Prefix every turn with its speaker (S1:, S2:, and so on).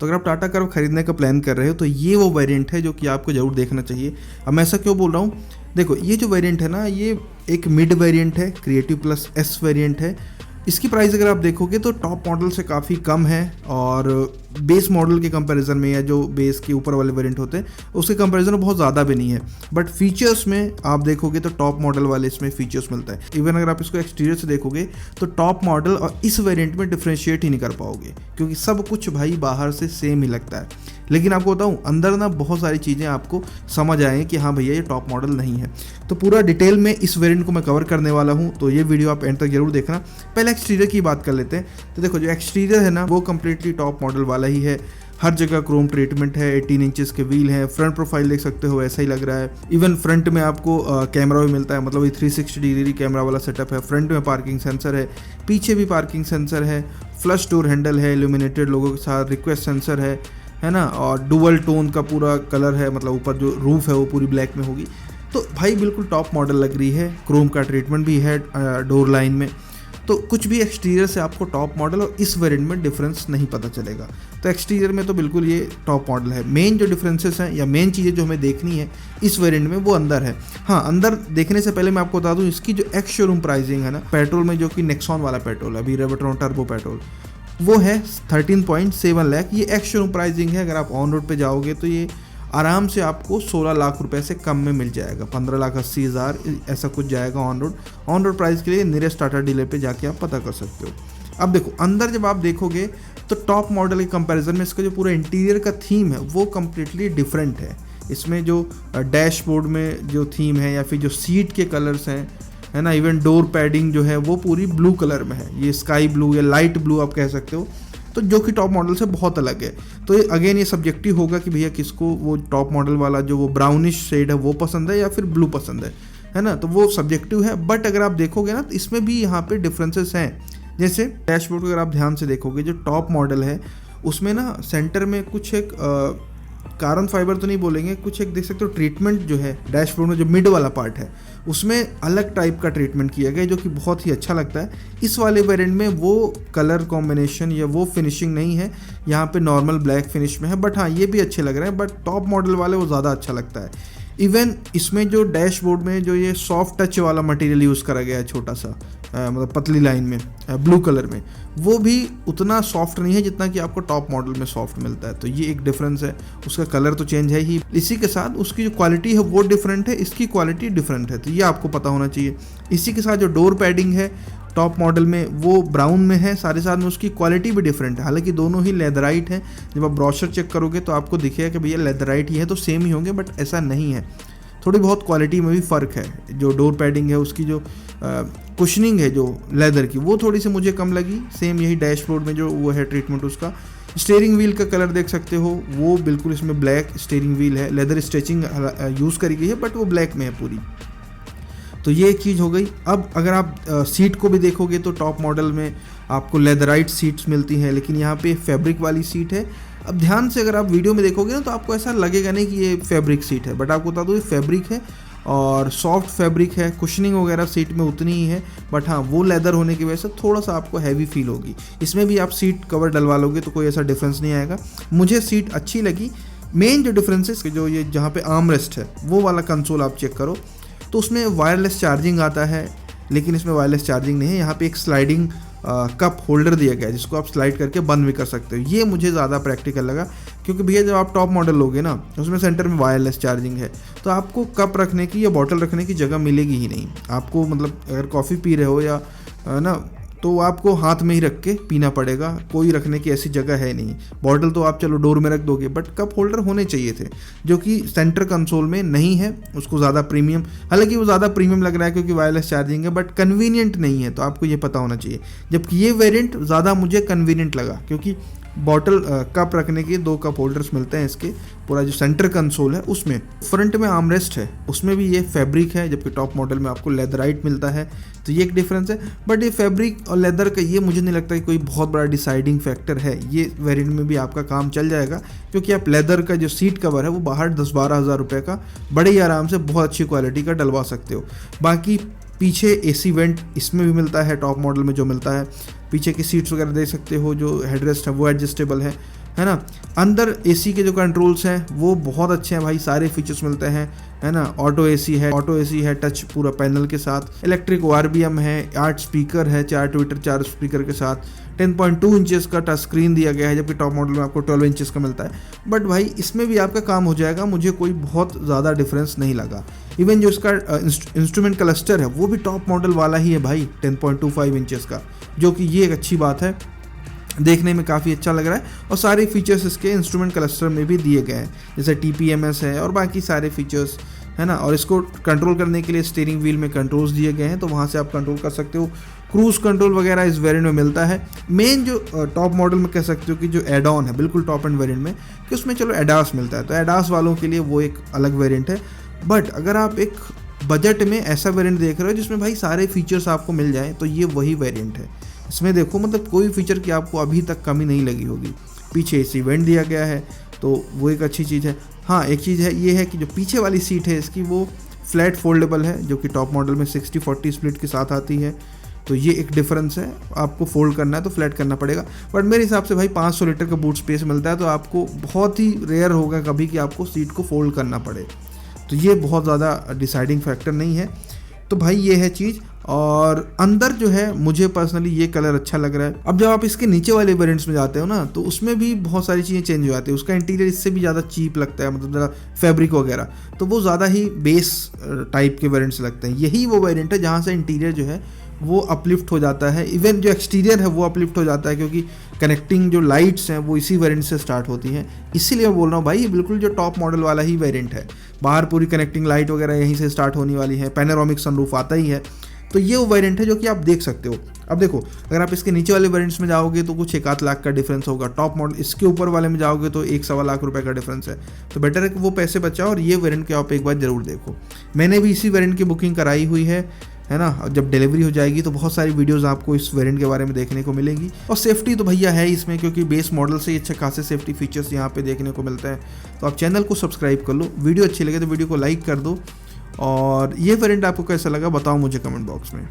S1: तो अगर आप टाटा कर्व खरीदने का प्लान कर रहे हो तो ये वो वेरिएंट है जो कि आपको ज़रूर देखना चाहिए। अब मैं ऐसा क्यों बोल रहा हूँ, देखो ये जो वेरिएंट है ना, ये एक मिड वेरिएंट है, क्रिएटिव प्लस एस वेरिएंट है। इसकी प्राइस अगर आप देखोगे तो टॉप मॉडल से काफ़ी कम है, और बेस मॉडल के कंपैरिजन में या जो बेस के ऊपर वाले वेरिएंट होते हैं उसके कंपैरिजन में बहुत ज़्यादा भी नहीं है। बट फीचर्स में आप देखोगे तो टॉप मॉडल वाले इसमें फीचर्स मिलता है। इवन अगर आप इसको एक्सटीरियर से देखोगे तो टॉप मॉडल और इस वेरिएंट में डिफ्रेंशिएट ही नहीं कर पाओगे, क्योंकि सब कुछ भाई बाहर से सेम ही लगता है। लेकिन आपको बताऊं, अंदर ना बहुत सारी चीज़ें आपको समझ आए कि हाँ भैया ये टॉप मॉडल नहीं है। तो पूरा डिटेल में इस वेरिएंट को मैं कवर करने वाला हूं, तो ये वीडियो आप एंड तक जरूर देखना। पहले एक्सटीरियर की बात कर लेते हैं। तो देखो जो एक्सटीरियर है ना वो कम्प्लीटली टॉप मॉडल वाला ही है। हर जगह क्रोम ट्रीटमेंट है, 18 इंचेस के व्हील है, फ्रंट प्रोफाइल देख सकते हो ऐसा ही लग रहा है। इवन फ्रंट में आपको कैमरा भी मिलता है, मतलब ये 360 डिग्री कैमरा वाला सेटअप है। फ्रंट में पार्किंग सेंसर है, पीछे भी पार्किंग सेंसर है, फ्लश डोर हैंडल है, इल्यूमिनेटेड लोगों के साथ, रिक्वेस्ट सेंसर है ना, और डुअल टोन का पूरा कलर है, मतलब ऊपर जो रूफ है वो पूरी ब्लैक में होगी। तो भाई बिल्कुल टॉप मॉडल लग रही है। क्रोम का ट्रीटमेंट भी है डोर लाइन में। तो कुछ भी एक्सटीरियर से आपको टॉप मॉडल और इस वेरिएंट में डिफरेंस नहीं पता चलेगा। तो एक्सटीरियर में तो बिल्कुल ये टॉप मॉडल है। मेन जो डिफरेंसेस हैं या मेन चीज़ें जो हमें देखनी है इस वेरिएंट में वो अंदर है। हाँ, अंदर देखने से पहले मैं आपको बता दूं इसकी जो एक्स शोरूम प्राइसिंग है ना पेट्रोल में, जो कि नेक्सॉन वाला पेट्रोल है, अभी रेवोट्रॉन टर्बो पेट्रोल, वो है 13.7 लाख। ये एक्स शोरूम प्राइसिंग है। अगर आप ऑन रोड पे जाओगे तो ये आराम से आपको 16 लाख रुपए से कम में मिल जाएगा, 15,80,000 ऐसा कुछ जाएगा on road. On road price के लिए नियरेस्ट टाटा डीलर पे जाके आप पता कर सकते हो। अब देखो अंदर जब आप देखोगे तो टॉप मॉडल के कंपैरिजन में इसका जो पूरा इंटीरियर का थीम है वो कम्प्लीटली डिफरेंट है। इसमें जो डैशबोर्ड में जो थीम है या फिर जो सीट के कलर्स हैं, है ना, इवन डोर पैडिंग जो है वो पूरी ब्लू कलर में है। ये स्काई ब्लू या लाइट ब्लू आप कह सकते हो, तो जो कि टॉप मॉडल से बहुत अलग है। तो ये अगेन ये सब्जेक्टिव होगा कि भैया किसको वो टॉप मॉडल वाला जो वो ब्राउनिश शेड है वो पसंद है या फिर ब्लू पसंद है ना, तो वो सब्जेक्टिव है। बट अगर आप देखोगे ना तो इसमें भी यहाँ पे डिफरेंसेस हैं। जैसे डैशबोर्ड को अगर आप ध्यान से देखोगे, जो टॉप मॉडल है उसमें ना सेंटर में कुछ एक कार्बन फाइबर तो नहीं बोलेंगे, कुछ एक देख सकते हो ट्रीटमेंट जो है डैशबोर्ड में, जो मिड वाला पार्ट है उसमें अलग टाइप का ट्रीटमेंट किया गया है, जो कि बहुत ही अच्छा लगता है। इस वाले वेरिएंट में वो कलर कॉम्बिनेशन या वो फिनिशिंग नहीं है, यहाँ पे नॉर्मल ब्लैक फिनिश में है। बट हाँ, ये भी अच्छे लग रहे हैं, बट टॉप मॉडल वाले वो ज़्यादा अच्छा लगता है। इवन इसमें जो डैशबोर्ड में जो ये सॉफ्ट टच वाला मटेरियल यूज़ करा गया है, छोटा सा मतलब पतली लाइन में ब्लू कलर में, वो भी उतना सॉफ्ट नहीं है जितना कि आपको टॉप मॉडल में सॉफ्ट मिलता है। तो ये एक डिफरेंस है। उसका कलर तो चेंज है ही, इसी के साथ उसकी जो क्वालिटी है वो डिफरेंट है, इसकी क्वालिटी डिफरेंट है। तो ये आपको पता होना चाहिए। इसी के साथ जो डोर पैडिंग है टॉप मॉडल में वो ब्राउन में है, सारे साथ में उसकी क्वालिटी भी डिफरेंट है। हालांकि दोनों ही लेदराइट हैं। जब आप ब्रोशर चेक करोगे तो आपको दिखेगा कि भैया लेदराइट ही है तो सेम ही होंगे, बट ऐसा नहीं है। थोड़ी बहुत क्वालिटी में भी फ़र्क है। जो डोर पैडिंग है उसकी जो कुशनिंग है जो लेदर की, वो थोड़ी सी मुझे कम लगी। सेम यही डैशबोर्ड में जो वो है ट्रीटमेंट उसका। स्टीयरिंग व्हील का कलर देख सकते हो, वो बिल्कुल इसमें ब्लैक स्टीयरिंग व्हील है। लेदर स्ट्रेचिंग यूज़ करी गई है बट वो ब्लैक में है पूरी। तो ये एक चीज़ हो गई। अब अगर आप सीट को भी देखोगे तो टॉप मॉडल में आपको लेदराइट सीट्स मिलती हैं, लेकिन यहाँ पे फैब्रिक वाली सीट है। अब ध्यान से अगर आप वीडियो में देखोगे ना तो आपको ऐसा लगेगा नहीं कि ये फैब्रिक सीट है, बट आपको बता दो ये फैब्रिक है और सॉफ्ट फैब्रिक है। कुशनिंग वगैरह सीट में उतनी ही है, बट हाँ वो लेदर होने की वजह से थोड़ा सा आपको हैवी फील होगी। इसमें भी आप सीट कवर डलवा लोगे तो कोई ऐसा डिफरेंस नहीं आएगा। मुझे सीट अच्छी लगी। मेन जो डिफरेंसेस जो ये जहाँ पे आर्म रेस्ट है वो वाला कंसोल आप चेक करो तो उसमें वायरलेस चार्जिंग आता है, लेकिन इसमें वायरलेस चार्जिंग नहीं है। यहाँ पे एक स्लाइडिंग कप होल्डर दिया गया है जिसको आप स्लाइड करके बंद भी कर सकते हो। ये मुझे ज़्यादा प्रैक्टिकल लगा, क्योंकि भैया जब आप टॉप मॉडल लोगे ना उसमें सेंटर में वायरलेस चार्जिंग है, तो आपको कप रखने की या बॉटल रखने की जगह मिलेगी ही नहीं। आपको मतलब अगर कॉफ़ी पी रहे हो या ना तो आपको हाथ में ही रख के पीना पड़ेगा। कोई रखने की ऐसी जगह है नहीं। बॉटल तो आप चलो डोर में रख दोगे, बट कप होल्डर होने चाहिए थे, जो कि सेंटर कंसोल में नहीं है। उसको ज़्यादा प्रीमियम, हालांकि वो ज़्यादा प्रीमियम लग रहा है क्योंकि वायरलेस चार्जिंग है, बट कन्वीनियंट नहीं है। तो आपको ये पता होना चाहिए। जबकि ये वेरिएंट ज़्यादा मुझे कन्वीनियंट लगा, क्योंकि बॉटल कप रखने के 2 कप होल्डर्स मिलते हैं इसके। पूरा जो सेंटर कंसोल है उसमें फ्रंट में आर्मरेस्ट है, उसमें भी ये फैब्रिक है, जबकि टॉप मॉडल में आपको लेदराइट मिलता है। तो ये एक डिफरेंस है। बट ये फैब्रिक और लेदर का ये मुझे नहीं लगता कि कोई बहुत बड़ा डिसाइडिंग फैक्टर है। ये वेरिएंट में भी आपका काम चल जाएगा, क्योंकि आप लेदर का जो सीट कवर है वो बाहर 10-12 हज़ार रुपये का बड़े ही आराम से बहुत अच्छी क्वालिटी का डलवा सकते हो। बाकी पीछे एसी वेंट इसमें भी मिलता है, टॉप मॉडल में जो मिलता है। पीछे की सीट्स वगैरह देख सकते हो, जो हेडरेस्ट है वो एडजस्टेबल है है ना। अंदर एसी के जो कंट्रोल्स हैं वो बहुत अच्छे हैं भाई, सारे फीचर्स मिलते हैं, है ना। ऑटो एसी है टच पूरा पैनल के साथ, इलेक्ट्रिक ORVM है, 8 स्पीकर है, 4 ट्विटर 4 स्पीकर के साथ, 10.2 इंचेस का टच स्क्रीन दिया गया है, जबकि टॉप मॉडल में आपको 12 इंचेस का मिलता है। बट भाई इसमें भी आपका काम हो जाएगा, मुझे कोई बहुत ज़्यादा डिफरेंस नहीं लगा। इवन जो इसका इंस्ट्रूमेंट क्लस्टर है वो भी टॉप मॉडल वाला ही है भाई, 10.25 इंचेस का, जो कि ये एक अच्छी बात है, देखने में काफ़ी अच्छा लग रहा है। और सारे फीचर्स इसके इंस्ट्रूमेंट क्लस्टर में भी दिए गए हैं, जैसे TPMS है और बाकी सारे फीचर्स, है ना। और इसको कंट्रोल करने के लिए स्टीयरिंग व्हील में कंट्रोल्स दिए गए हैं, तो वहाँ से आप कंट्रोल कर सकते हो। क्रूज कंट्रोल वगैरह इस वेरिएंट में मिलता है। मेन जो टॉप मॉडल में कह सकते हो कि जो एड ऑन है बिल्कुल टॉप एंड वेरिएंट में, कि उसमें चलो एडास मिलता है, तो एडास वालों के लिए वो एक अलग वेरिएंट है। बट अगर आप एक बजट में ऐसा वेरिएंट देख रहे हो जिसमें भाई सारे फीचर्स आपको मिल जाएँ, तो ये वही वेरिएंट है। इसमें देखो मतलब कोई फीचर की आपको अभी तक कमी नहीं लगी होगी। पीछे AC वेंट दिया गया है, तो वो एक अच्छी चीज़ है। हाँ, एक चीज़ है ये है कि जो पीछे वाली सीट है इसकी वो फ्लैट फोल्डेबल है, जो कि टॉप मॉडल में 60-40 स्प्लिट के साथ आती है, तो ये एक डिफरेंस है। आपको फोल्ड करना है तो फ्लैट करना पड़ेगा। बट मेरे हिसाब से भाई 500 लीटर का बूट स्पेस मिलता है, तो आपको बहुत ही रेयर होगा कभी कि आपको सीट को फोल्ड करना पड़े, तो ये बहुत ज़्यादा डिसाइडिंग फैक्टर नहीं है। तो भाई ये है चीज़। और अंदर जो है मुझे पर्सनली ये कलर अच्छा लग रहा है। अब जब आप इसके नीचे वाले वेरिएंट्स में जाते हो ना, तो उसमें भी बहुत सारी चीज़ें चेंज हो जाती है। उसका इंटीरियर इससे भी ज़्यादा चीप लगता है, मतलब ज़रा फैब्रिक वगैरह, तो वो ज़्यादा ही बेस टाइप के वेरिएंट्स लगते हैं। यही वो वेरिएंट है जहाँ से इंटीरियर जो है वो अपलिफ्ट हो जाता है, इवन जो एक्सटीरियर है वो अपलिफ्ट हो जाता है, क्योंकि कनेक्टिंग जो लाइट्स हैं वो इसी वेरिएंट से स्टार्ट होती हैं। इसीलिए मैं बोल रहा हूँ भाई ये बिल्कुल जो टॉप मॉडल वाला ही वेरिएंट है। बाहर पूरी कनेक्टिंग लाइट वगैरह यहीं से स्टार्ट होने वाली है, पैनोरामिक सनरूफ आता ही है, तो ये वो वेरिएंट है जो कि आप देख सकते हो। अब देखो, अगर आप इसके नीचे वाले वेरिएंट्स में जाओगे तो कुछ 1-8 लाख का डिफरेंस होगा। टॉप मॉडल इसके ऊपर वाले में जाओगे तो 1-1.25 लाख रुपए का डिफरेंस है, तो बेटर है कि वो पैसे बचाओ और ये वेरिएंट के आप एक बार जरूर देखो। मैंने भी इसी वेरिएंट की बुकिंग कराई हुई है ना। जब डिलीवरी हो जाएगी तो बहुत सारी वीडियोस आपको इस वेरिएंट के बारे में देखने को मिलेगी। और सेफ्टी तो भैया है इसमें, क्योंकि बेस मॉडल से ही अच्छे खासे सेफ्टी फीचर्स यहाँ पे देखने को मिलते हैं। तो आप चैनल को सब्सक्राइब कर लो, वीडियो अच्छी लगे तो वीडियो को लाइक कर दो, और ये वेरिएंट आपको कैसा लगा बताओ मुझे कमेंट बॉक्स में।